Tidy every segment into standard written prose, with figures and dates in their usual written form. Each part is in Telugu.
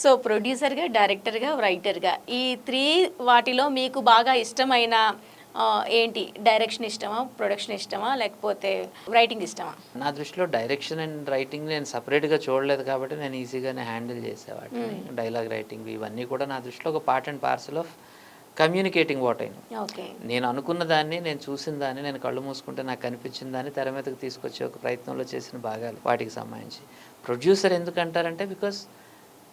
సో ప్రొడ్యూసర్గా, డైరెక్టర్గా, రైటర్గా ఈ 3 వాటిలో మీకు బాగా ఇష్టమైన ఏంటి? డైరెక్షన్ ఇష్టమా? ప్రొడక్షన్ ఇష్టమా? లేకపోతే రైటింగ్ ఇష్టమా? నా దృష్టిలో డైరెక్షన్ అండ్ రైటింగ్ నేను సపరేట్గా చూడలేదు కాబట్టి నేను ఈజీగానే హ్యాండిల్ చేసేవాడిని. డైలాగ్ రైటింగ్ ఇవన్నీ కూడా నా దృష్టిలో ఒక part and parcel of communicating what అయినా. ఓకే. నేను అనుకున్న దాన్ని, నేను చూసిన దాన్ని, నేను కళ్ళు మూసుకుంటే నాకు కనిపించిన దాన్ని తెర మీదకి తీసుకొచ్చే ఒక ప్రయత్నంలో చేసిన భాగాలు వాటికి సంబంధించి. ప్రొడ్యూసర్ ఎందుకంటారంటే బికాస్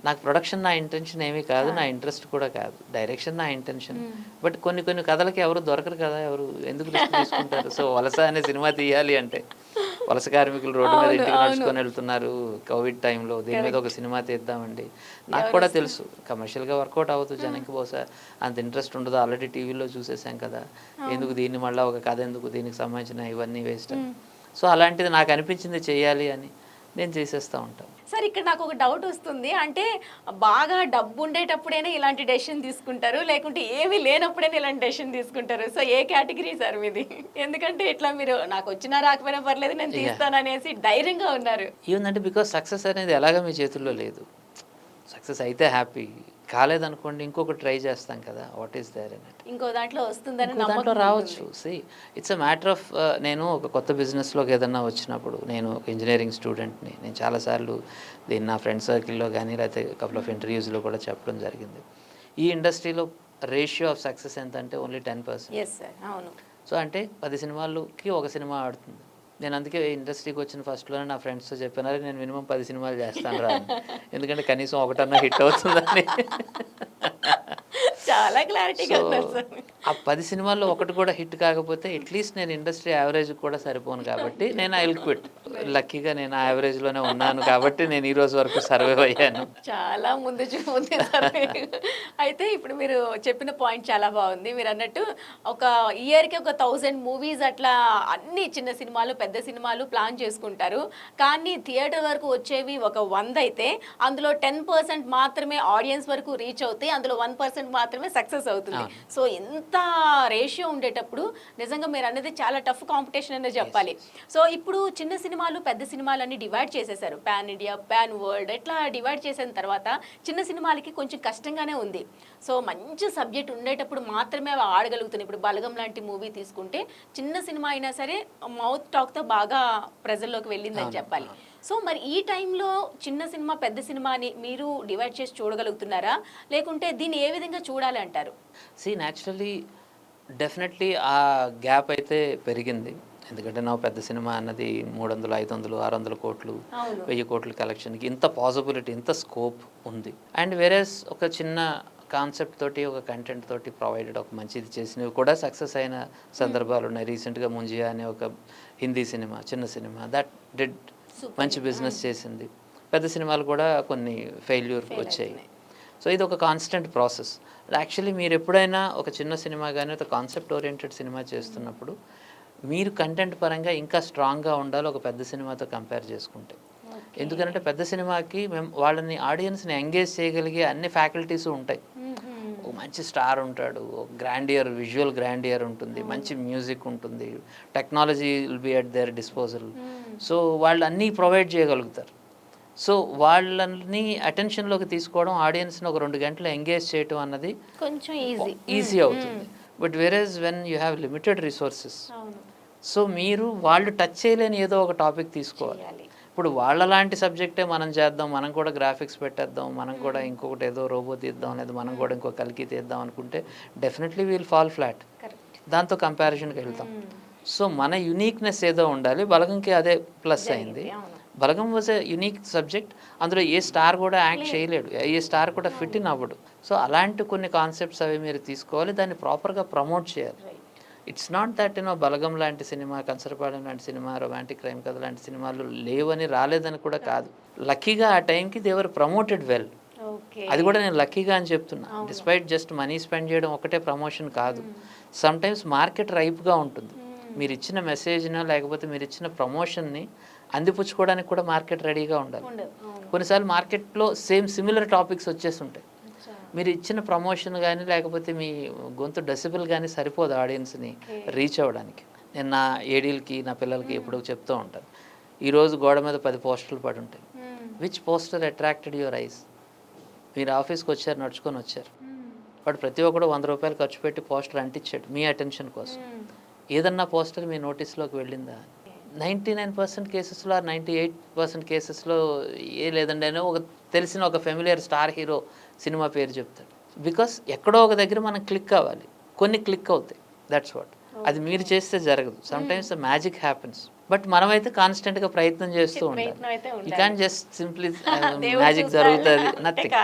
నాకు ప్రొడక్షన్ నా ఇంటెన్షన్ ఏమీ కాదు, నా ఇంట్రెస్ట్ కూడా కాదు. డైరెక్షన్ నా ఇంటెన్షన్. బట్ కొన్ని కథలకి ఎవరు దొరకరు కదా, ఎవరు ఎందుకు రిస్క్ తీసుకుంటారు? సో వలస అనే సినిమా తీయాలి అంటే వలస కార్మికులు రోడ్డు మీద ఇంటికి నడుచుకొని వెళ్తున్నారు కోవిడ్ టైంలో, దీని మీద ఒక సినిమా తీద్దామండి. నాకు కూడా తెలుసు కమర్షియల్గా వర్కౌట్ అవ్వదు, జనానికి బహుశా అంత ఇంట్రెస్ట్ ఉండదు, ఆల్రెడీ టీవీలో చూసేసాం కదా, ఎందుకు దీన్ని మళ్ళీ ఒక కథ ఎందుకు, దీనికి సంబంధించిన ఇవన్నీ వేస్ట్. సో అలాంటిది నాకు అనిపించింది చేయాలి అని నేను చేసేస్తూ ఉంటాను. సార్ ఇక్కడ నాకు ఒక డౌట్ వస్తుంది. అంటే బాగా డబ్బు ఉండేటప్పుడైనా ఇలాంటి డెసిషన్ తీసుకుంటారు, లేకుంటే ఏమీ లేనప్పుడైనా ఇలాంటి డెసిషన్ తీసుకుంటారు? సో ఏ కేటగిరీ సార్ మీది? ఎందుకంటే ఇట్లా మీరు నాకు వచ్చినా రాకపోయినా పర్లేదు నేను తీస్తాననేసి ధైర్యంగా ఉన్నారు. ఏముందంటే బికాస్ సక్సెస్ అనేది ఎలాగ మీ చేతుల్లో లేదు. సక్సెస్ అయితే హ్యాపీ, కాలేదనుకోండి ఇంకొకటి ట్రై చేస్తాం కదా, what is there in it. ఇంకో దాంట్లో వస్తుందని దాంట్లో రావచ్చు. ఇట్స్ అ మ్యాటర్ ఆఫ్ నేను ఒక కొత్త బిజినెస్లోకి ఏదన్నా వచ్చినప్పుడు, నేను ఒక ఇంజనీరింగ్ స్టూడెంట్ని, నేను చాలాసార్లు దీన్ని నా ఫ్రెండ్ సర్కిల్లో కానీ లేకపోతే కపుల్ ఆఫ్ ఇంటర్వ్యూస్లో కూడా చెప్పడం జరిగింది. ఈ ఇండస్ట్రీలో రేషియో ఆఫ్ సక్సెస్ ఎంత అంటే ఓన్లీ 10%. ఎస్ సార్, అవును. సో అంటే 10 సినిమాలకి ఒక సినిమా ఆడుతుంది. నేను అందుకే ఇండస్ట్రీకి వచ్చిన ఫస్ట్లోనే నా ఫ్రెండ్స్తో చెప్పాను, నేను మినిమం 10 సినిమాలు చేస్తాను రా, ఎందుకంటే కనీసం ఒకటన్నా హిట్ అవుతుందని. చాలా క్లారిటీగా ఉన్నారు సార్. ఆ 10 సినిమాల్లో ఒకటి కూడా హిట్ కాకపోతే అట్లీస్ట్ నేను ఇండస్ట్రీ యావరేజ్ కూడా సరిపోను కాబట్టి నేను ఐ విల్ క్విట్. లక్కీగా నేను ఆ యావరేజ్లోనే ఉన్నాను కాబట్టి నేను ఈ రోజు వరకు సర్వైవ్ అయ్యాను. చాలా ముందు చూపు ఉంది సార్. అయితే ఇప్పుడు మీరు చెప్పిన పాయింట్ చాలా బాగుంది. మీరు అన్నట్టు ఒక ఇయర్కి ఒక 1000 మూవీస్ అట్లా అన్ని చిన్న సినిమాలు పెద్ద సినిమాలు ప్లాన్ చేసుకుంటారు. కానీ థియేటర్ వరకు వచ్చేవి ఒక 100 అయితే అందులో 10% మాత్రమే ఆడియన్స్ వరకు రీచ్ అవుతాయి, అందులో 1% మాత్రమే సక్సెస్ అవుతుంది. సో ఎంత రేషియో ఉండేటప్పుడు నిజంగా మీరు అనేది చాలా టఫ్ కాంపిటీషన్ అనే చెప్పాలి. సో ఇప్పుడు చిన్న సినిమాలు పెద్ద సినిమాలు అన్ని డివైడ్ చేసేసారు, పాన్ ఇండియా పాన్ వరల్డ్ ఇట్లా డివైడ్ చేసిన తర్వాత చిన్న సినిమాలకి కొంచెం కష్టంగానే ఉంది. సో మంచి సబ్జెక్ట్ ఉండేటప్పుడు మాత్రమే అవి ఆడగలుగుతున్నాయి. ఇప్పుడు బలగం లాంటి మూవీ తీసుకుంటే చిన్న సినిమా అయినా సరే మౌత్ టాక్తో బాగా ప్రజల్లోకి వెళ్ళిందని చెప్పాలి. సో మరి ఈ టైంలో చిన్న సినిమా పెద్ద సినిమాని మీరు డివైడ్ చేసి చూడగలుగుతున్నారా, లేకుంటే దీన్ని ఏ విధంగా చూడాలి అంటారు? న్యాచురల్లీ డెఫినెట్లీ ఆ గ్యాప్ అయితే పెరిగింది. ఎందుకంటే నా పెద్ద సినిమా అన్నది 300, 500, 600 కోట్లు, 1000 కోట్ల కలెక్షన్కి ఇంత పాసిబిలిటీ, ఇంత స్కోప్ ఉంది. అండ్ వేరేస్ ఒక చిన్న కాన్సెప్ట్ తోటి, ఒక కంటెంట్ తోటి ప్రొవైడెడ్ ఒక మంచిది చేసినవి కూడా సక్సెస్ అయిన సందర్భాలు ఉన్నాయి. రీసెంట్గా ముంజియా అనే ఒక హిందీ సినిమా, చిన్న సినిమా, దట్ డిడ్ మంచి బిజినెస్ చేసింది. పెద్ద సినిమాలు కూడా కొన్ని ఫెయిల్యూర్ వచ్చాయి. సో ఇది ఒక కాన్స్టెంట్ ప్రాసెస్. యాక్చువల్లీ మీరు ఎప్పుడైనా ఒక చిన్న సినిమా కానీ ఒక కాన్సెప్ట్ ఓరియంటెడ్ సినిమా చేస్తున్నప్పుడు మీరు కంటెంట్ పరంగా ఇంకా స్ట్రాంగ్గా ఉండాలి ఒక పెద్ద సినిమాతో కంపేర్ చేసుకుంటే. ఎందుకంటే పెద్ద సినిమాకి మేము వాళ్ళని ఆడియన్స్ని ఎంగేజ్ చేయగలిగే అన్ని ఫ్యాకల్టీస్ ఉంటాయి. ఒక మంచి స్టార్ ఉంటాడు, గ్రాండియర్, విజువల్ గ్రాండియర్ ఉంటుంది, మంచి మ్యూజిక్ ఉంటుంది, technology will be at their disposal. So వాళ్ళు అన్నీ ప్రొవైడ్ చేయగలుగుతారు. సో వాళ్ళని అటెన్షన్లోకి తీసుకోవడం, ఆడియన్స్ని ఒక 2 గంటలు ఎంగేజ్ చేయడం అన్నది కొంచెం ఈజీ అవుతుంది. But whereas when you have limited resources, so మీరు వాళ్ళు టచ్ చేయలేని ఏదో ఒక టాపిక్ తీసుకోవాలి. ఇప్పుడు వాళ్ళ లాంటి సబ్జెక్టే మనం చేద్దాం, మనం కూడా గ్రాఫిక్స్ పెట్టేద్దాం, మనం కూడా ఇంకొకటి ఏదో రోబో తీద్దాం, లేదా మనం కూడా ఇంకో కల్కి తీద్దాం అనుకుంటే డెఫినెట్లీ వీల్ ఫాల్ ఫ్లాట్. దాంతో కంపారిజన్కి వెళ్తాం. సో మన యునీక్నెస్ ఏదో ఉండాలి. బలగంకి అదే ప్లస్ అయింది. బలగం వాజ్ ఎ యునీక్ సబ్జెక్ట్, అందులో ఏ స్టార్ కూడా యాక్ట్ చేయలేడు, ఏ స్టార్ కూడా ఫిట్ ఇన్ అవ్వడు. సో అలాంటి కొన్ని కాన్సెప్ట్స్ అవి మీరు తీసుకోవాలి, దాన్ని ప్రాపర్గా ప్రమోట్ చేయాలి. ఇట్స్ నాట్ దట్ బలగం లాంటి సినిమా, కంసరపాలెం లాంటి సినిమా, రొమాంటిక్ క్రైమ్ కథ లాంటి సినిమాలు లేవని, రాలేదని కూడా కాదు. లక్కీగా ఆ టైంకి దే వర్ ప్రమోటెడ్ వెల్. అది కూడా నేను లక్కీగా అని చెప్తున్నా. డిస్పైట్ జస్ట్ మనీ స్పెండ్ చేయడం ఒకటే ప్రమోషన్ కాదు. సమ్ టైమ్స్ మార్కెట్ రైప్గా ఉంటుంది. మీరు ఇచ్చిన మెసేజ్ను లేకపోతే మీరు ఇచ్చిన ప్రమోషన్ని అందిపుచ్చుకోవడానికి కూడా మార్కెట్ రెడీగా ఉండాలి. కొన్నిసార్లు మార్కెట్లో సిమిలర్ టాపిక్స్ వచ్చేసి ఉంటాయి. మీరు ఇచ్చిన ప్రమోషన్ కానీ లేకపోతే మీ గొంతు డెసిబుల్ కానీ సరిపోదు ఆడియన్స్ని రీచ్ అవ్వడానికి. నేను నా ఏడీలకి, నా పిల్లలకి ఎప్పుడు చెప్తూ ఉంటాను, ఈరోజు గోడ మీద 10 పోస్టర్లు పడి ఉంటాయి. Which poster attracted your eyes? మీరు ఆఫీస్కి వచ్చారు, నడుచుకొని వచ్చారు, వాడు ప్రతి ఒక్కడు 100 రూపాయలు ఖర్చు పెట్టి పోస్టర్ అంటించాడు మీ అటెన్షన్ కోసం. ఏదన్నా పోస్టర్ మీ నోటీస్లోకి వెళ్ళిందా? 99% కేసెస్లో 98% కేసెస్లో ఏ లేదండి అని ఒక తెలిసిన ఒక ఫెమిలియర్ స్టార్ హీరో సినిమా పేరు చెప్తాడు. బికాస్ ఎక్కడో ఒక దగ్గర మనం క్లిక్ అవ్వాలి, కొన్ని క్లిక్ అవుతాయి, దట్స్ వాట్. అది మీరు చేస్తే జరగదు, sometimes the magic happens. But మనమైతే కాన్స్టెంట్గా ప్రయత్నం చేస్తూ ఉండాలి. You can just simply magic జరుగుతుంది నథింగ్.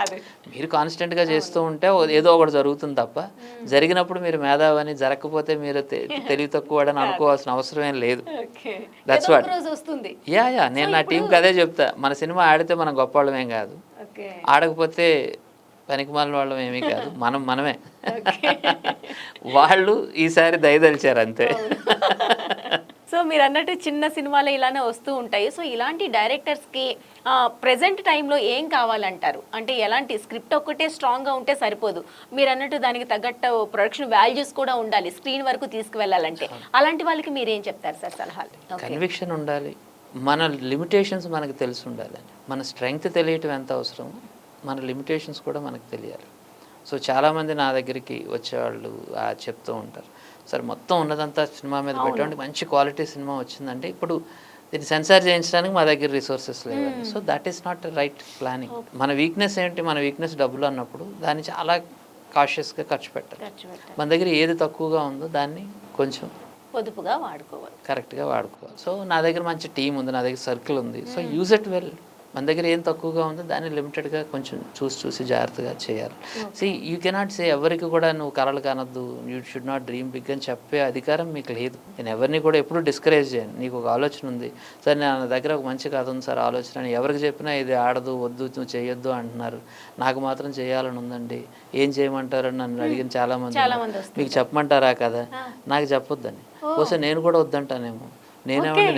మీరు కాన్స్టెంట్గా చేస్తూ ఉంటే ఏదో ఒకటి జరుగుతుంది తప్ప, జరిగినప్పుడు మీరు మేధావని, జరగకపోతే మీరు తెలివి తక్కువ అని అనుకోవాల్సిన అవసరం ఏం లేదు. That's what. యా నేను నా టీంకి అదే చెప్తా, మన సినిమా ఆడితే మనం గొప్ప వాళ్ళమేం కాదు, ఆడకపోతే పనికిమాలిన వాళ్ళం ఏమీ కాదు, మనమే. వాళ్ళు ఈసారి దయదలిచారు అంతే. సో మీరు అన్నట్టు చిన్న సినిమాలు ఇలానే వస్తూ ఉంటాయి. సో ఇలాంటి డైరెక్టర్స్కి ప్రెజెంట్ టైంలో ఏం కావాలంటారు? అంటే ఎలాంటి స్క్రిప్ట్ ఒక్కటే స్ట్రాంగ్గా ఉంటే సరిపోదు, మీరు అన్నట్టు దానికి తగ్గట్టు ప్రొడక్షన్ వాల్యూస్ కూడా ఉండాలి స్క్రీన్ వరకు తీసుకువెళ్ళాలంటే. అలాంటి వాళ్ళకి మీరు ఏం చెప్తారు సార్ సలహాలు? కన్విక్షన్ ఉండాలి, మన లిమిటేషన్స్ మనకు తెలిసి ఉండాలి, మన స్ట్రెంగ్త్ తెలియటం ఎంత అవసరం, మన లిమిటేషన్స్ కూడా మనకు తెలియాలి. సో చాలామంది నా దగ్గరికి వచ్చేవాళ్ళు చెప్తూ ఉంటారు, సార్ మొత్తం ఉన్నదంతా సినిమా మీద పెట్టండి, మంచి క్వాలిటీ సినిమా వచ్చిందంటే ఇప్పుడు దీన్ని సెన్సార్ చేయించడానికి మా దగ్గర రిసోర్సెస్ లేవండి. So that is not right planning. మన వీక్నెస్ ఏంటి? మన వీక్నెస్ డబ్బులు అన్నప్పుడు దాన్ని చాలా కాషియస్గా ఖర్చు పెట్టాలి. మన దగ్గర ఏది తక్కువగా ఉందో దాన్ని కొంచెం పొదుపుగా వాడుకోవాలి, కరెక్ట్గా వాడుకోవాలి. సో నా దగ్గర మంచి టీం ఉంది, నా దగ్గర సర్కిల్ ఉంది, సో యూజ్ ఇట్ వెల్. మన దగ్గర ఏం తక్కువగా ఉందో దాన్ని లిమిటెడ్గా కొంచెం చూసి జాగ్రత్తగా చేయాలి. సి యూ కెనాట్ సే ఎవరికి కూడా నువ్వు కలలు కానొద్దు, you should not dream big అని చెప్పే అధికారం మీకు లేదు. నేను ఎవరిని కూడా ఎప్పుడు డిస్కరేజ్ చేయను. నీకు ఒక ఆలోచన ఉంది సార్, నా దగ్గర ఒక మంచి కథ ఉంది సార్, ఆలోచన అని ఎవరికి చెప్పినా ఇది ఆడదు, వద్దు, నువ్వు చేయొద్దు అంటున్నారు. నాకు మాత్రం చేయాలని ఉందండి, ఏం చేయమంటారు అని నన్ను అడిగిన చాలామంది. మీకు చెప్పమంటారా కదా? నాకు చెప్పొద్దని. బహుశా నేను కూడా వద్దంటానేమో.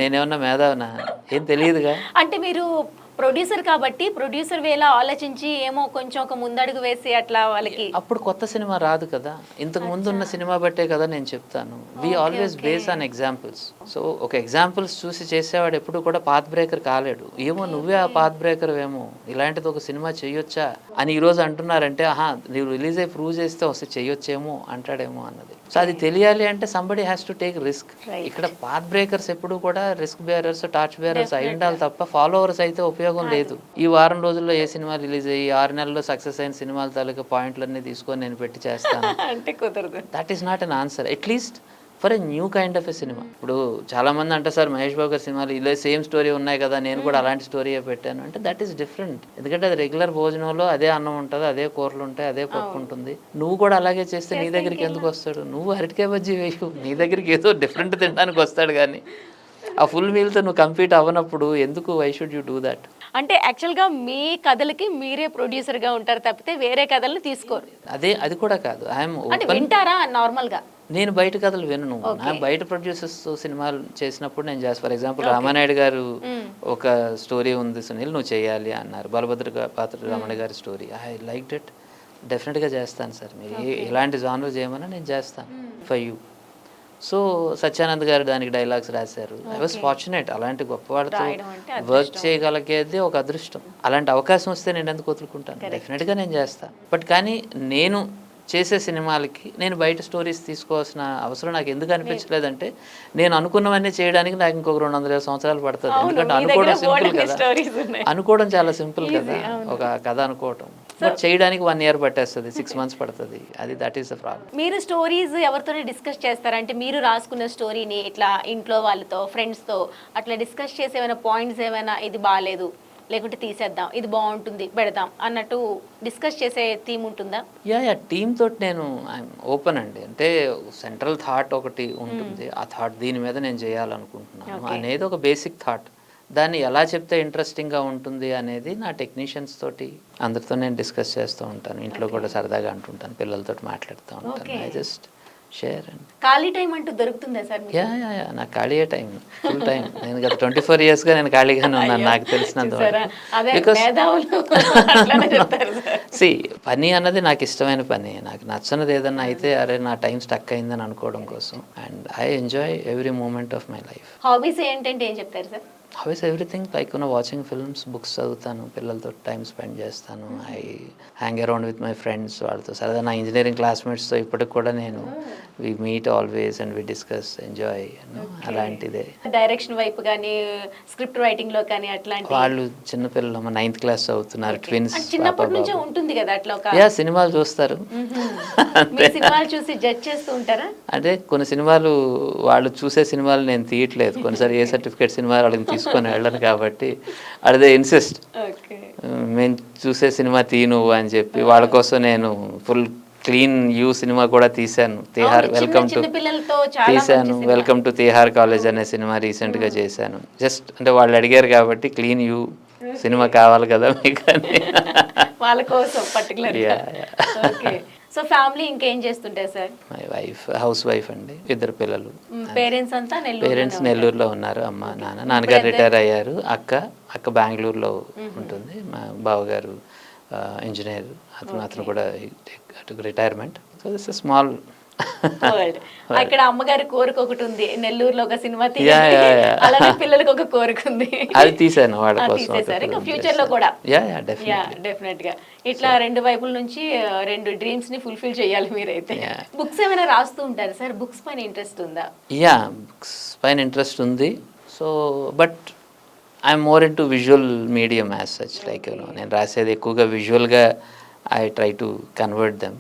నేనేమన్నా మేధావనా? ఏం తెలియదుగా. అంటే మీరు ప్రొడ్యూసర్ కాబట్టి ప్రొడ్యూసర్ వేలా ఆలోచించి ఏమో కొంచెం ఒక ముందడుగు వేసి అట్లా వాళ్ళకి. అప్పుడు కొత్త సినిమా రాదు కదా, ఇంతకు ముందు ఉన్న సినిమా బట్టే కదా నేను చెప్తాను. We always base on examples. So ఒక ఎగ్జాంపుల్స్ చూసి చేసేవాడు ఎప్పుడు కూడా పాత్ బ్రేకర్ కాలేడు. ఏమో నువ్వే ఆ పాత్ బ్రేకర్ ఏమో, ఇలాంటిది ఒక సినిమా చేయొచ్చా అని ఈరోజు అంటున్నారంటే, ఆహా నువ్వు రిలీజ్ అయ్యి ప్రూవ్ చేస్తే వస్తే చేయొచ్చేమో అంటాడేమో అన్నది. సో అది తెలియాలి అంటే somebody has to take risk. ఇక్కడ పాత్ బ్రేకర్స్ ఎప్పుడు కూడా రిస్క్ బేరర్స్, టార్చ్ బేరర్స్ అయి ఉండాలి తప్ప ఫాలోవర్స్ అయితే ఉపయోగం లేదు. ఈ వారం రోజుల్లో ఏ సినిమా రిలీజ్ అయ్యి 6 నెలల్లో సక్సెస్ అయిన సినిమాల తాలూకా పాయింట్లన్నీ తీసుకొని నేను పెట్టి చేస్తాను అంటే కుదరదు. That is not an answer, at least for a new kind of a cinema. ఇప్పుడు చాలా మంది అంటే సార్ మహేష్ బాబు గారి సినిమాలు ఇలా సేమ్ స్టోరీ ఉన్నాయి కదా, నేను కూడా అలాంటి స్టోరీయే పెట్టాను అంటే దట్ ఈస్ డిఫరెంట్. ఎందుకంటే అది రెగ్యులర్ భోజనంలో అదే అన్నం ఉంటుంది, అదే కూరలు ఉంటాయి, అదే పప్పు ఉంటుంది. నువ్వు కూడా అలాగే చేస్తే నీ దగ్గరికి ఎందుకు వస్తాడు? నువ్వు అరటికాయ బజ్జీ వేయు, నీ దగ్గరికి ఏదో డిఫరెంట్ తినడానికి వస్తాడు. కానీ ఆ ఫుల్ మీల్తో నువ్వు కంప్లీట్ అవ్వనప్పుడు ఎందుకు, why should you do that? అంటే యాక్చువల్గా మీ కథలకి మీరే ప్రొడ్యూసర్గా ఉంటారు తప్పితే వేరే కథలను తీసుకోరు. అది కూడా కాదు. ఐఎమ్ వింటారా నార్మల్గా? నేను బయట కథలు వినను. బయట ప్రొడ్యూసర్స్ సినిమాలు చేసినప్పుడు నేను చేస్తాను. ఫర్ ఎగ్జాంపుల్ రామానాయుడు గారు ఒక స్టోరీ ఉంది సునీల్ నువ్వు చేయాలి అన్నారు, బలభద్ర పాత్ర రామానాయుడు గారి స్టోరీ. ఐ లైక్ ఇట్, డెఫినెట్గా చేస్తాను సార్, మీరు ఎలాంటి జానర్ చేయమన్నా నేను చేస్తాను ఫర్ యూ. సో సత్యానంద్ గారు దానికి డైలాగ్స్ రాశారు. ఐ వాజ్ ఫార్చునేట్, అలాంటి గొప్ప వాళ్ళతో వర్క్ చేయగలిగేది ఒక అదృష్టం. అలాంటి అవకాశం వస్తే నేను ఎందుకు వదులుకుంటాను? డెఫినెట్గా నేను చేస్తాను. బట్ కానీ నేను చేసే సినిమాలకి నేను బయట స్టోరీస్ తీసుకోవాల్సిన అవసరం నాకు ఎందుకు అనిపించలేదంటే, నేను అనుకున్నవన్నీ చేయడానికి నాకు ఇంకొక 200 సంవత్సరాలు పడుతుంది. ఎందుకంటే అనుకోవడం సింపుల్ కదా, అనుకోవడం చాలా సింపుల్ కదా ఒక కథ అనుకోవటం. బట్ చేయడానికి 1 year పట్టేస్తుంది, 6 months పడుతుంది. That is the problem. మీరు స్టోరీస్ ఎవరితోనే డిస్కస్ చేస్తారంటే, మీరు రాసుకున్న స్టోరీని ఇట్లా ఇంట్లో వాళ్ళతో, ఫ్రెండ్స్తో అట్లా డిస్కస్ చేసి ఏమైనా పాయింట్స్ ఏమైనా ఇది బాగాలేదు లేకుంటే తీసేద్దాం, ఇది బాగుంటుంది పెడదాం అన్నట్టు డిస్కస్ చేసే థీమ్ ఉంటుందా? యా టీమ్ తోటి నేను ఓపెన్ అండి. అంటే సెంట్రల్ థాట్ ఒకటి ఉంటుంది, ఆ థాట్ దీని మీద నేను చేయాలనుకుంటున్నాను అనేది ఒక బేసిక్ థాట్. దాన్ని ఎలా చెప్తే ఇంట్రెస్టింగ్గా ఉంటుంది అనేది నా టెక్నీషియన్స్ తోటి అందరితో నేను డిస్కస్ చేస్తూ ఉంటాను. ఇంట్లో కూడా సరదాగా అంటుంటాను, పిల్లలతో మాట్లాడుతూ ఉంటాను. ఐ జస్ట్ షేర్ అండి. ఖాళీ టైం అంటూ దొరుకుతుందా సార్? యా నాకు ఖాళీ టైం, ఫుల్ టైం. నేను గత 24 yearsగా నేను ఖాళీగానే ఉన్నాను నాకు తెలిసినంత. బికాస్ సి పని అన్నది నాకు ఇష్టమైన పని. నాకు నచ్చనిది ఏదన్నా అయితే అరే నా టైం స్టక్ అయిందని అనుకోవడం కోసం. And I enjoy every moment of my life. Hobbies ఏంటంటే ఏం చెప్తారు sir? How is everything like watching films, books చదువుతాను, పిల్లలతో టైం స్పెండ్ చేస్తాను. I hang around with my friends, వాళ్ళతో సరదా నా ఇంజనీరింగ్ క్లాస్మేట్స్తో ఇప్పటికి కూడా నేను we meet always and we discuss, enjoy అలాంటిదే. డైరెక్షన్ వైపు కానీ స్క్రిప్ట్ రైటింగ్ లో కానీ అట్లాంటి వాళ్ళు చిన్నపిల్లలు 9th క్లాస్ చదువుతున్నారు, ట్విన్స్. చిన్నప్పటి నుంచే ఉంటుంది కదా అట్లా ఒక యా, సినిమాలు చూస్తారు. మీ సినిమాలు చూసి జడ్జ్ చేస్తూ ఉంటారా? అంటే కొన్ని సినిమాలు వాళ్ళు చూసే సినిమాలు నేను తీయట్లేదు, కొన్నిసారి ఏ సర్టిఫికేట్ సినిమా వాళ్ళని తీసుకొని వెళ్ళను కాబట్టి అదే ఇన్సిస్ట్, ఓకే మేము చూసే సినిమా తీ నువ్వు అని చెప్పి వాళ్ళ కోసం నేను ఫుల్ క్లీన్ యూ సినిమా కూడా తీశాను. తిహార్ వెల్కమ్ టు చిన్న పిల్లలతో చాలా తీశాను. వెల్కమ్ టు తిహార్ కాలేజ్ అనే సినిమా రీసెంట్గా చేశాను. జస్ట్ అంటే వాళ్ళు అడిగారు కాబట్టి క్లీన్ యూ సినిమా కావాలి కదా మీకు అని. వాళ్ళ కోసం particular. Yeah, okay. So family ఇంకేం చేస్తుంటారు sir? My wife house wife అండి, 2 పిల్లలు. పేరెంట్స్ అంతా పేరెంట్స్ నెల్లూరులో ఉన్నారు, అమ్మ నాన్న. నాన్నగారు రిటైర్ అయ్యారు, అక్క బెంగళూరులో ఉంటుంది, మా బావగారు ఇంజనీర్, అతను కూడా retirement. So this small world. అక్కడ అమ్మగారి కోరిక ఒకటి ఉంది, నెల్లూరులో ఒక సినిమా Yeah, yeah, తీయాలి, yeah. అలానే పిల్లలకి ఒక కోరిక ఉంది, అది తీసాను వాళ్ళ కోసం. తీసేశారు. ఇంకా ఫ్యూచర్ లో కూడా యా డెఫినెట్ గా ఇట్లా 2 వైపుల నుంచి 2 డ్రీమ్స్ ని ఫుల్ఫిల్ చేయాలి మీరైతే. Yeah. బుక్స్ ఏమైనా రాస్తూ ఉంటారు సార్? బుక్స్ పైన ఇంట్రెస్ట్ ఉందా? యా, బుక్స్ పైన ఇంట్రెస్ట్ ఉంది. So but I'm more into visual medium as such. Like నేను రాసేది ఎక్కువగా విజువల్గా I try to convert them.